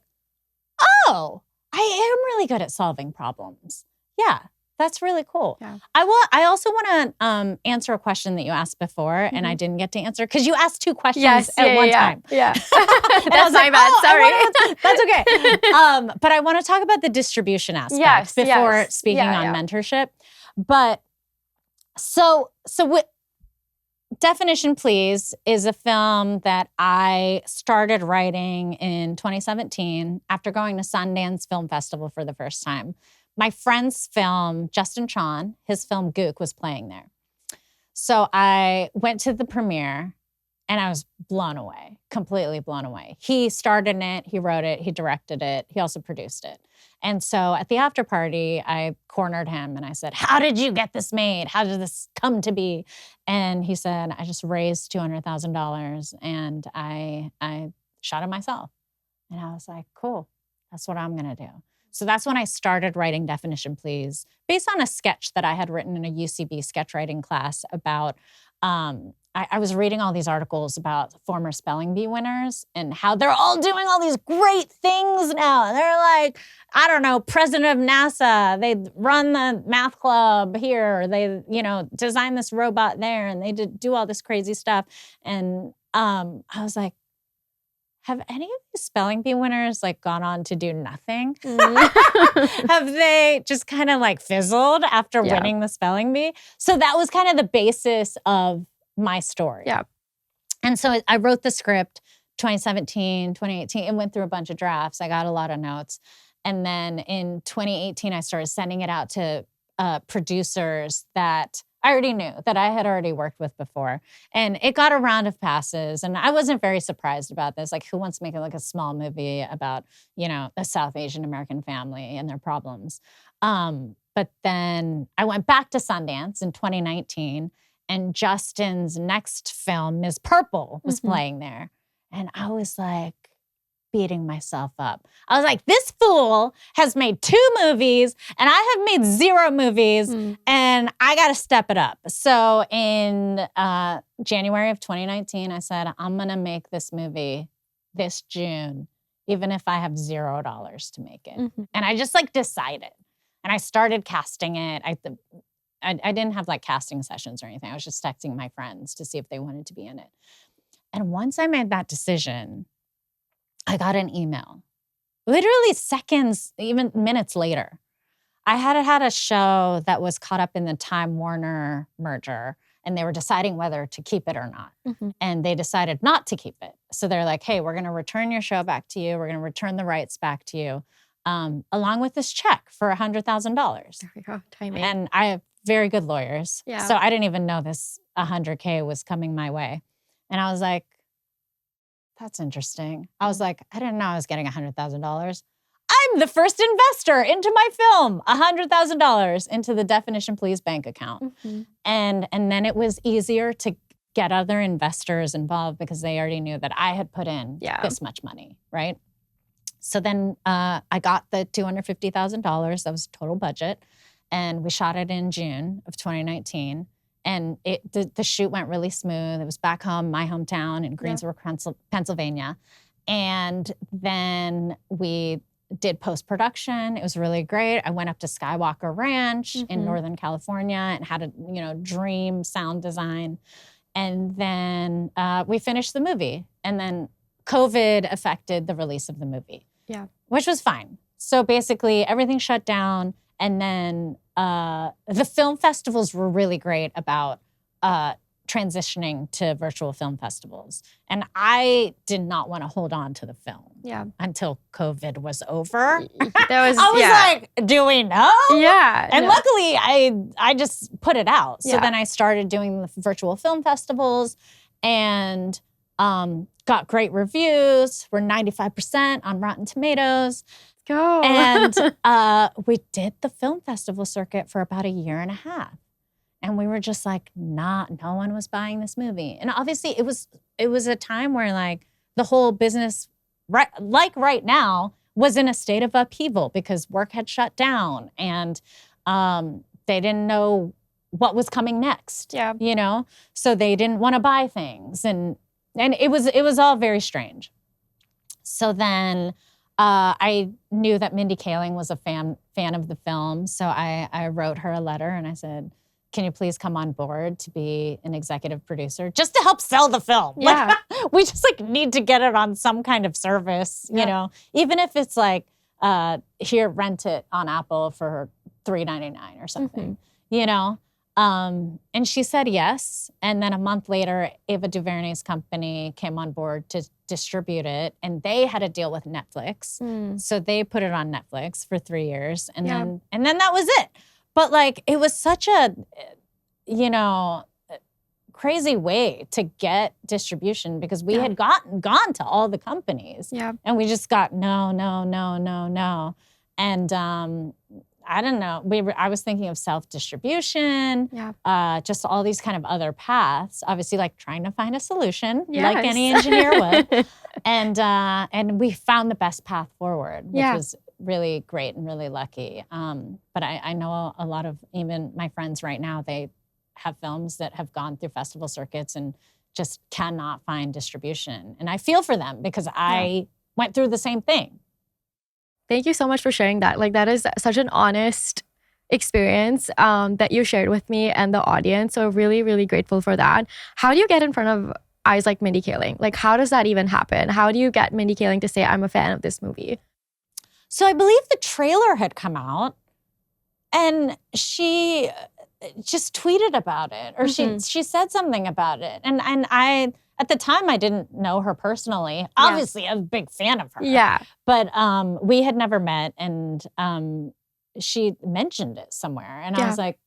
oh, I am really good at solving problems. Yeah. That's really cool. Yeah. I also want to answer a question that you asked before, and I didn't get to answer because you asked 2 questions at one time. Yeah, that's my bad. Sorry. That's okay. But I want to talk about the distribution aspect before speaking on mentorship. But so with Definition Please is a film that I started writing in 2017 after going to Sundance Film Festival for the first time. My friend's film, Justin Chon, his film Gook was playing there. So I went to the premiere and I was blown away, completely blown away. He starred in it, he wrote it, he directed it, he also produced it. And so at the after party, I cornered him and I said, how did you get this made? How did this come to be? And he said, I just raised $200,000 and I shot it myself. And I was like, cool, that's what I'm gonna do. So that's when I started writing Definition Please, based on a sketch that I had written in a UCB sketch writing class about, I was reading all these articles about former spelling bee winners and how they're all doing all these great things now. And they're like, I don't know, president of NASA. They run the math club here. They, design this robot there, and they do all this crazy stuff. And I was like, have any of these spelling bee winners gone on to do nothing? Have they just kind of fizzled after winning the spelling bee? So that was kind of the basis of my story. Yeah. And so I wrote the script 2017, 2018. It went through a bunch of drafts. I got a lot of notes. And then in 2018, I started sending it out to producers that I already knew, that I had already worked with before. And it got a round of passes. And I wasn't very surprised about this. Who wants to make a small movie about, a South Asian American family and their problems? But then I went back to Sundance in 2019, and Justin's next film, Ms. Purple, was playing there. And I was beating myself up. I was like, this fool has made 2 movies and I have made 0 movies and I got to step it up. So in January of 2019, I said, I'm going to make this movie this June, even if I have $0 to make it. And I just decided. And I started casting it. I didn't have casting sessions or anything. I was just texting my friends to see if they wanted to be in it. And once I made that decision, I got an email, literally seconds, even minutes later. I had a show that was caught up in the Time Warner merger, and they were deciding whether to keep it or not. And they decided not to keep it. So they're like, hey, we're going to return your show back to you. We're going to return the rights back to you, along with this check for $100,000. There we go. Timing. And I have very good lawyers. Yeah. So I didn't even know this $100K was coming my way. And I was like, that's interesting. I was like, I didn't know I was getting $100,000. I'm the first investor into my film, $100,000 into the Definition Please bank account. And then it was easier to get other investors involved because they already knew that I had put in this much money, right? So then I got the $250,000. That was total budget. And we shot it in June of 2019. And the shoot went really smooth. It was back home, my hometown in Greensboro, Pennsylvania. And then we did post-production. It was really great. I went up to Skywalker Ranch in Northern California and had a dream sound design. And then we finished the movie. And then COVID affected the release of the movie. Yeah. Which was fine. So basically everything shut down. And then the film festivals were really great about transitioning to virtual film festivals. And I did not want to hold on to the film until COVID was over. I was like, do we know? Yeah. And luckily, I just put it out. So then I started doing the virtual film festivals and got great reviews. We're 95% on Rotten Tomatoes. Go. And we did the film festival circuit for about 1.5 years. And we were just no one was buying this movie. And obviously it was a time where the whole business, right now, was in a state of upheaval because work had shut down and they didn't know what was coming next. Yeah. So they didn't want to buy things. And it was all very strange. So then I knew that Mindy Kaling was a fan of the film. So I wrote her a letter and I said, can you please come on board to be an executive producer just to help sell the film? Yeah. We just need to get it on some kind of service, even if it's here, rent it on Apple for $3.99 or something, And she said yes. And then a month later, Ava DuVernay's company came on board to distribute it. And they had a deal with Netflix. So they put it on Netflix for 3 years. And then that was it. But it was such a, crazy way to get distribution because we had gone to all the companies. Yeah. And we just got no. And I don't know. I was thinking of self-distribution, just all these kind of other paths. Obviously, trying to find a solution, like any engineer would. And we found the best path forward, which was really great and really lucky. But I know a lot of even my friends right now, they have films that have gone through festival circuits and just cannot find distribution. And I feel for them because I went through the same thing. Thank you so much for sharing that. Like, that is such an honest experience that you shared with me and the audience. So really, really grateful for that. How do you get in front of eyes like Mindy Kaling? Like, how does that even happen? How do you get Mindy Kaling to say, I'm a fan of this movie? So I believe the trailer had come out and she just tweeted about it, or she said something about it. And I, at the time, I didn't know her personally. Obviously, I'm a big fan of her. Yeah. But we had never met, and she mentioned it somewhere. And I was like,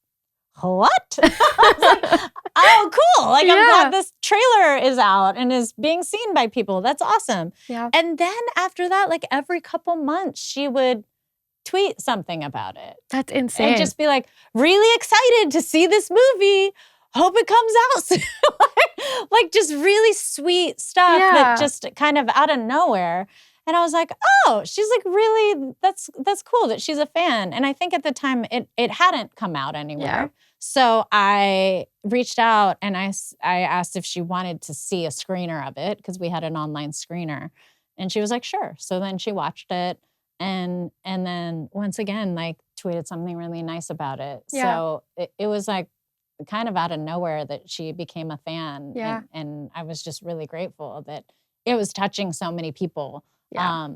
what? I was like, oh, cool. Like, I'm glad this trailer is out and is being seen by people. That's awesome. Yeah. And then after that, like every couple months, she would tweet something about it. That's insane. And just be like, really excited to see this movie. Hope it comes out soon. Like just really sweet stuff that just kind of out of nowhere. And I was like, oh, she's like really, that's cool that she's a fan. And I think at the time it hadn't come out anywhere. Yeah. So I reached out and I asked if she wanted to see a screener of it because we had an online screener. And she was like, sure. So then she watched it and then once again, like tweeted something really nice about it. Yeah. So it was like kind of out of nowhere that she became a fan. Yeah. And I was just really grateful that it was touching so many people. Yeah.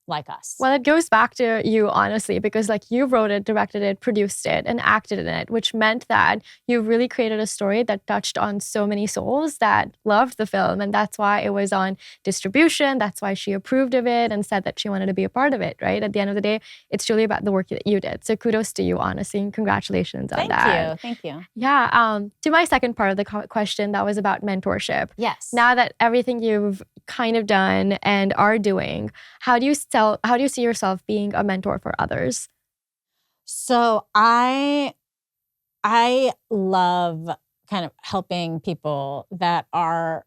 Like us. Well, it goes back to you, honestly, because like you wrote it, directed it, produced it, and acted in it, which meant that you really created a story that touched on so many souls that loved the film. And that's why it was on distribution. That's why she approved of it and said that she wanted to be a part of it, right? At the end of the day, it's truly about the work that you did. So kudos to you, honestly, and congratulations on that. Thank you. Yeah. To my second part of the question, that was about mentorship. Yes. Now that everything you've kind of done and are doing, how do you see yourself being a mentor for others? So I love kind of helping people that are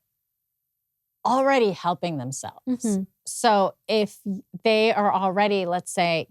already helping themselves. Mm-hmm. So if they are already, let's say,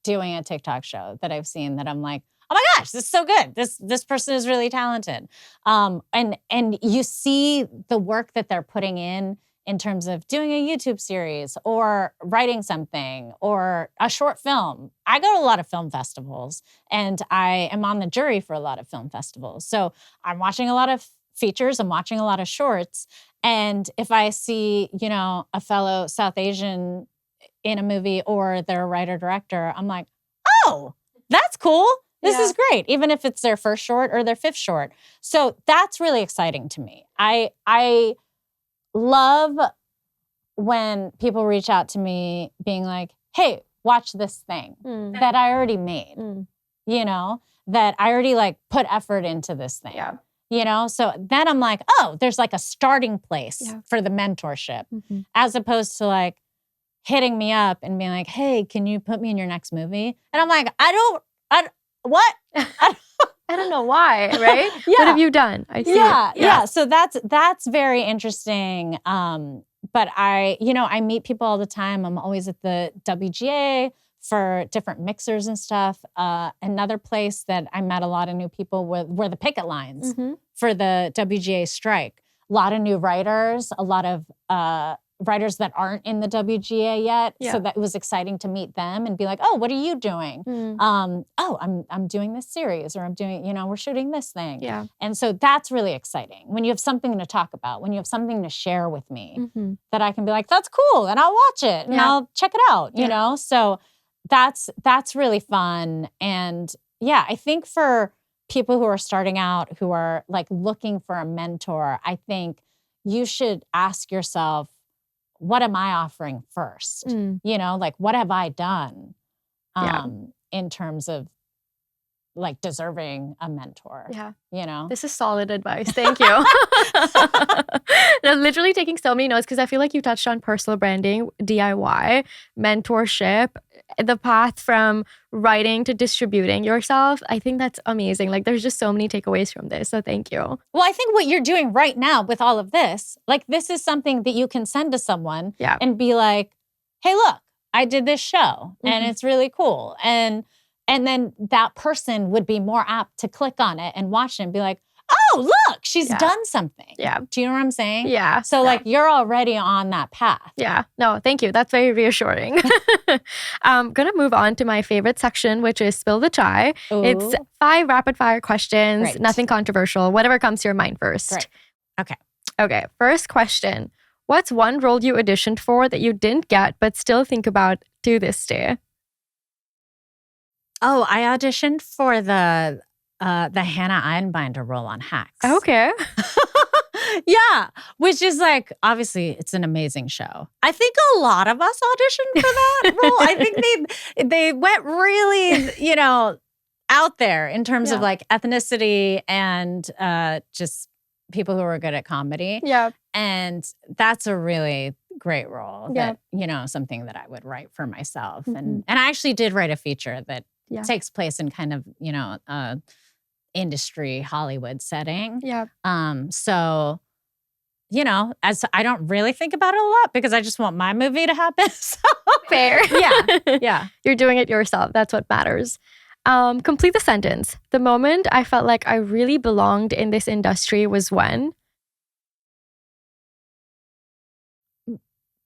doing a TikTok show that I've seen that I'm like, oh my gosh, this is so good. This person is really talented. And you see the work that they're putting in terms of doing a YouTube series or writing something or a short film. I go to a lot of film festivals and I am on the jury for a lot of film festivals. So I'm watching a lot of features, I'm watching a lot of shorts. And if I see, a fellow South Asian in a movie or their writer-director, I'm like, oh, that's cool. This is great, even if it's their first short or their fifth short. So that's really exciting to me. I love when people reach out to me being like, hey, watch this thing that I already made, that I already like put effort into this thing, so then I'm like, oh, there's like a starting place for the mentorship as opposed to like hitting me up and being like, hey, can you put me in your next movie? And I'm like, what? I don't know why, right? What have you done? I see. Yeah. So that's very interesting. But I meet people all the time. I'm always at the WGA for different mixers and stuff. Another place that I met a lot of new people were the picket lines for the WGA strike. A lot of new writers, a lot of writers that aren't in the WGA yet. Yeah. So that it was exciting to meet them and be like, oh, what are you doing? I'm doing this series, or I'm doing, we're shooting this thing. Yeah. And so that's really exciting when you have something to talk about, when you have something to share with me that I can be like, that's cool. And I'll watch it and I'll check it out, So that's really fun. And I think for people who are starting out, who are like looking for a mentor, I think you should ask yourself, what am I offering first? Like what have I done in terms of like deserving a mentor? Yeah. This is solid advice. Thank you. I'm literally taking so many notes because I feel like you touched on personal branding, DIY, mentorship, the path from writing to distributing yourself. I think that's amazing. Like there's just so many takeaways from this. So thank you. Well, I think what you're doing right now with all of this, like this is something that you can send to someone and be like, hey, look, I did this show and it's really cool. And then that person would be more apt to click on it and watch it and be like, oh, look, she's done something. Yeah. Do you know what I'm saying? Yeah. So like you're already on that path. Yeah. No, thank you. That's very reassuring. I'm going to move on to my favorite section, which is Spill the Chai. Ooh. It's 5 rapid fire questions, Right. nothing controversial, whatever comes to your mind first. Right. Okay. Okay. First question. What's one role you auditioned for that you didn't get but still think about to this day? Oh, I auditioned for the Hannah Einbinder role on Hacks. Okay. Yeah, which is like, obviously, it's an amazing show. I think a lot of us auditioned for that role. I think they went really, out there in terms of like ethnicity and just people who are good at comedy. Yeah. And that's a really great role that, something that I would write for myself. And I actually did write a feature that takes place in kind of, industry Hollywood setting. Yeah. So, as I don't really think about it a lot because I just want my movie to happen. So, fair. Yeah. You're doing it yourself. That's what matters. Complete the sentence. The moment I felt like I really belonged in this industry was when?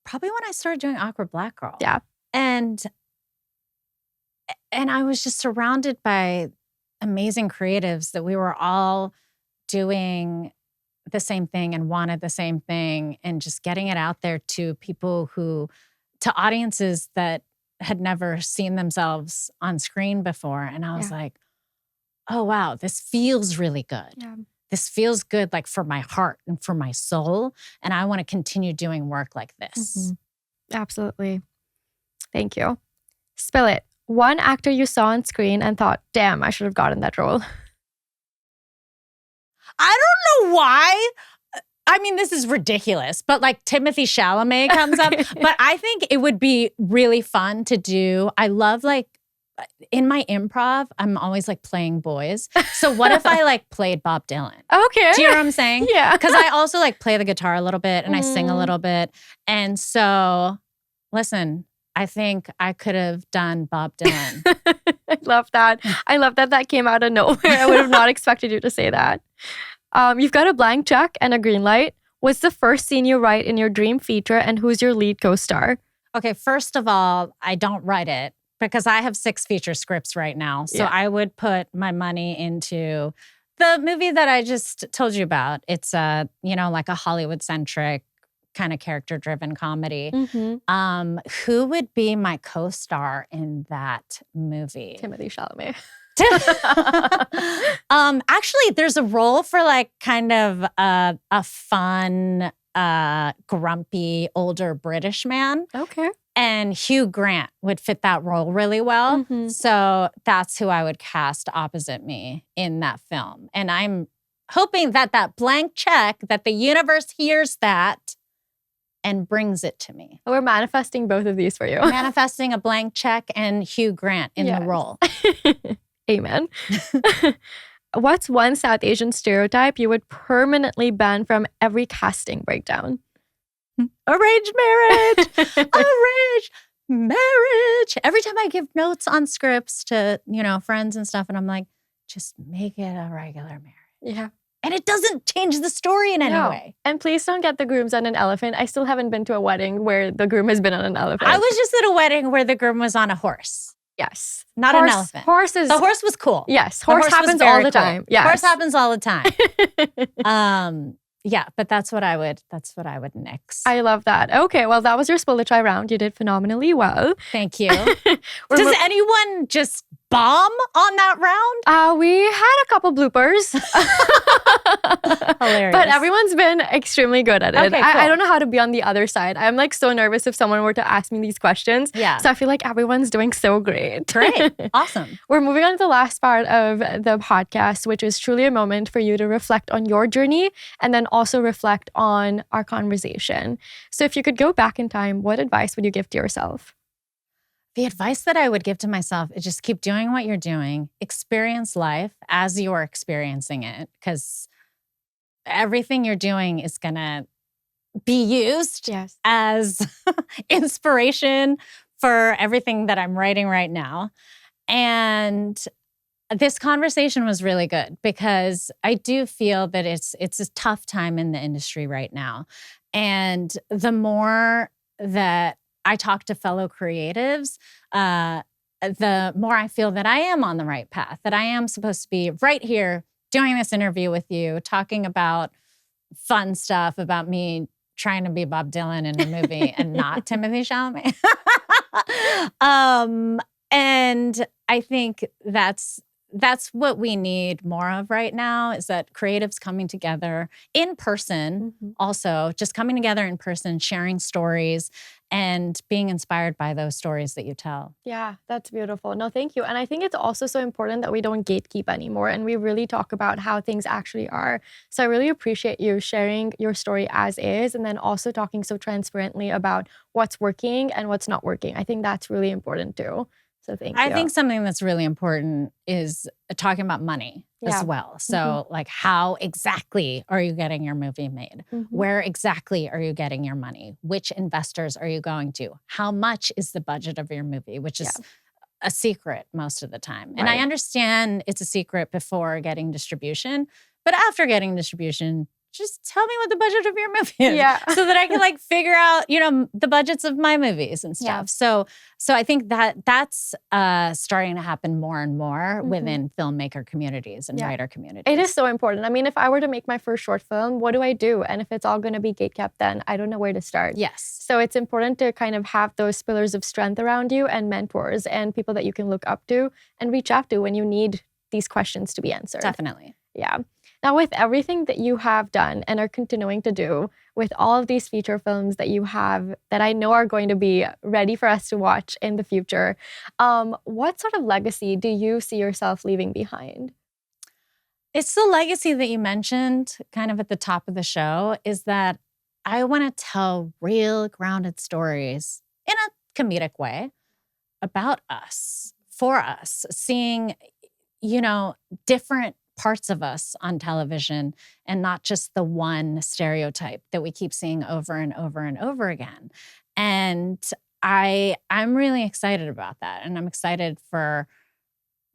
Probably when I started doing Awkward Black Girl. Yeah. And I was just surrounded by amazing creatives that we were all doing the same thing and wanted the same thing and just getting it out there to people to audiences that had never seen themselves on screen before. And I was like, oh, wow, this feels really good. Yeah. This feels good like for my heart and for my soul. And I want to continue doing work like this. Mm-hmm. Absolutely. Thank you. Spill it. One actor you saw on screen and thought, damn, I should have gotten that role. I don't know why. I mean, this is ridiculous, but like Timothée Chalamet comes up. But I think it would be really fun to do. I love like in my improv, I'm always like playing boys. So what if I like played Bob Dylan? Okay. Do you know what I'm saying? Yeah. Because I also like play the guitar a little bit and I sing a little bit. And so, listen, I think I could have done Bob Dylan. I love that. I love that that came out of nowhere. I would have not expected you to say that. You've got a blank check and a green light. What's the first scene you write in your dream feature and who's your lead co-star? Okay, first of all, I don't write it because I have 6 feature scripts right now. So I would put my money into the movie that I just told you about. It's like a Hollywood-centric kind of character-driven comedy. Mm-hmm. Who would be my co-star in that movie? Timothée Chalamet. Actually, there's a role for like kind of a fun, grumpy, older British man. Okay. And Hugh Grant would fit that role really well. Mm-hmm. So that's who I would cast opposite me in that film. And I'm hoping that blank check, that the universe hears that and brings it to me. We're manifesting both of these for you. Manifesting a blank check and Hugh Grant in the role. Amen. What's one South Asian stereotype you would permanently ban from every casting breakdown? Arranged marriage. Arranged marriage. Every time I give notes on scripts to, friends and stuff, and I'm like, just make it a regular marriage. Yeah. And it doesn't change the story in any way. And please don't get the grooms on an elephant. I still haven't been to a wedding where the groom has been on an elephant. I was just at a wedding where the groom was on a horse. Yes. Not an elephant. The horse was cool. Yes. Horse happens all the time. Yes. Horse happens all the time. Yeah, but that's what I would nix. I love that. Okay, well, that was your Spill the Chai round. You did phenomenally well. Thank you. Does anyone just bomb on that round? We had a couple bloopers. Hilarious. But everyone's been extremely good at it. Okay, cool. I don't know how to be on the other side. I'm like so nervous if someone were to ask me these questions. Yeah. So I feel like everyone's doing so great. Great. Awesome. We're moving on to the last part of the podcast, which is truly a moment for you to reflect on your journey and then also reflect on our conversation. So if you could go back in time, what advice would you give to yourself? The advice that I would give to myself is just keep doing what you're doing. Experience life as you're experiencing it, because everything you're doing is going to be used as inspiration for everything that I'm writing right now. And this conversation was really good because I do feel that it's a tough time in the industry right now. And the more that I talk to fellow creatives, the more I feel that I am on the right path, that I am supposed to be right here doing this interview with you, talking about fun stuff about me trying to be Bob Dylan in a movie and not Timothée Chalamet. And I think that's what we need more of right now, is that creatives coming together in person, also just coming together in person, sharing stories and being inspired by those stories that you tell. Yeah, that's beautiful. No, thank you. And I think it's also so important that we don't gatekeep anymore and we really talk about how things actually are. So I really appreciate you sharing your story as is and then also talking so transparently about what's working and what's not working. I think that's really important too. So thank you. I think something that's really important is talking about money as well. So like, how exactly are you getting your movie made? Where exactly are you getting your money? Which investors are you going to? How much is the budget of your movie? Which is a secret most of the time. And I understand it's a secret before getting distribution, but after getting distribution, just tell me what the budget of your movie is so that I can like figure out, the budgets of my movies and stuff. So I think that's starting to happen more and more within filmmaker communities and writer communities. It is so important. I mean, if I were to make my first short film, what do I do? And if it's all going to be gatekept, then I don't know where to start. Yes. So it's important to kind of have those pillars of strength around you and mentors and people that you can look up to and reach out to when you need these questions to be answered. Definitely. Yeah. Now, with everything that you have done and are continuing to do, with all of these feature films that you have that I know are going to be ready for us to watch in the future, what sort of legacy do you see yourself leaving behind? It's the legacy that you mentioned kind of at the top of the show, is that I want to tell real grounded stories in a comedic way about us, for us, seeing, different parts of us on television and not just the one stereotype that we keep seeing over and over and over again. And I'm really excited about that. And I'm excited for,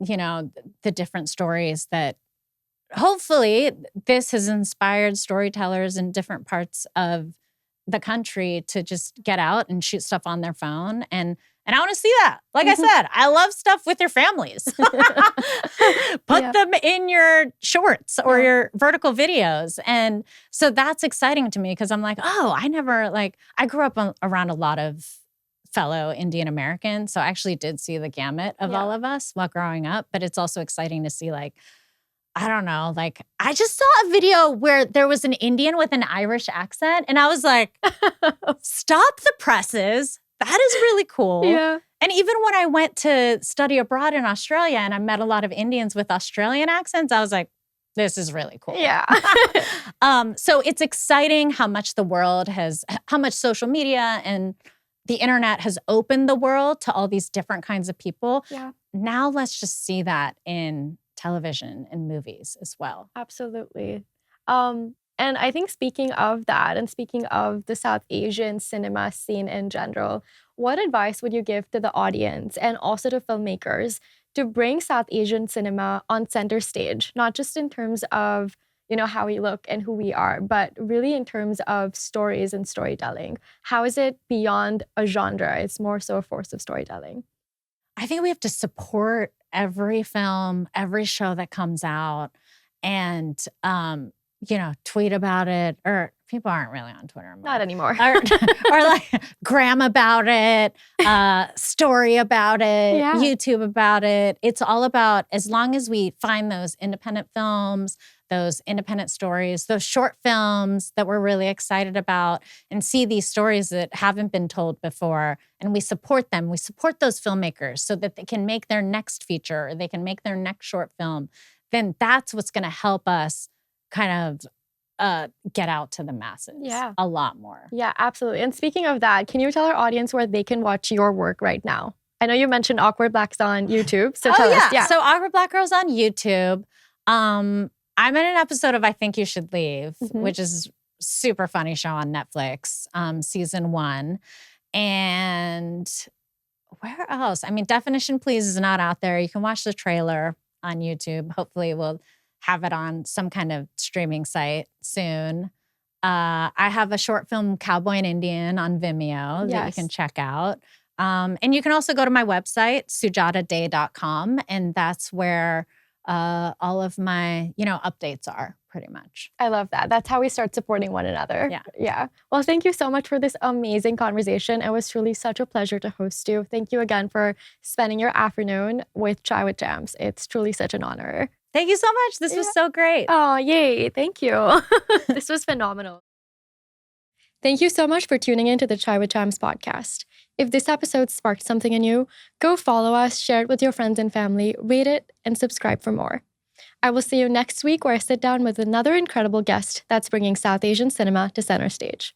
the different stories that hopefully this has inspired storytellers in different parts of the country to just get out and shoot stuff on their phone. And I want to see that. Like I said, I love stuff with your families. Put them in your shorts or your vertical videos. And so that's exciting to me because I'm like, I grew up around a lot of fellow Indian Americans. So I actually did see the gamut of all of us while growing up. But it's also exciting to see I don't know, I just saw a video where there was an Indian with an Irish accent. And I was like, stop the presses. That is really cool. Yeah. And even when I went to study abroad in Australia and I met a lot of Indians with Australian accents, I was like, this is really cool. Yeah. So it's exciting how much how much social media and the internet has opened the world to all these different kinds of people. Yeah. Now let's just see that in television and movies as well. Absolutely. And I think speaking of that and speaking of the South Asian cinema scene in general, what advice would you give to the audience and also to filmmakers to bring South Asian cinema on center stage, not just in terms of, how we look and who we are, but really in terms of stories and storytelling? How is it beyond a genre? It's more so a force of storytelling. I think we have to support every film, every show that comes out and, tweet about it, or people aren't really on Twitter anymore. Not anymore. or gram about it, story about it, YouTube about it. It's all about, as long as we find those independent films, those independent stories, those short films that we're really excited about and see these stories that haven't been told before, and we support them. We support those filmmakers so that they can make their next feature or they can make their next short film. Then that's what's going to help us kind of get out to the masses a lot more. Yeah, absolutely. And speaking of that, can you tell our audience where they can watch your work right now? I know you mentioned Awkward Black's on YouTube, so tell us. Yeah. So Awkward Black Girl's on YouTube. I'm in an episode of I Think You Should Leave, which is super funny show on Netflix, season 1. And Where else? I mean, Definition Please is not out there. You can watch the trailer on YouTube. Hopefully we'll have it on some kind of streaming site soon. I have a short film, Cowboy and Indian, on Vimeo that you can check out. And you can also go to my website, sujataday.com, and that's where all of my, updates are pretty much. I love that. That's how we start supporting one another. Yeah. Well, thank you so much for this amazing conversation. It was truly such a pleasure to host you. Thank you again for spending your afternoon with Chai with Jams. It's truly such an honor. Thank you so much. This was so great. Oh, yay. Thank you. This was phenomenal. Thank you so much for tuning in to the Chai with Jams podcast. If this episode sparked something in you, go follow us, share it with your friends and family, rate it, and subscribe for more. I will see you next week where I sit down with another incredible guest that's bringing South Asian cinema to center stage.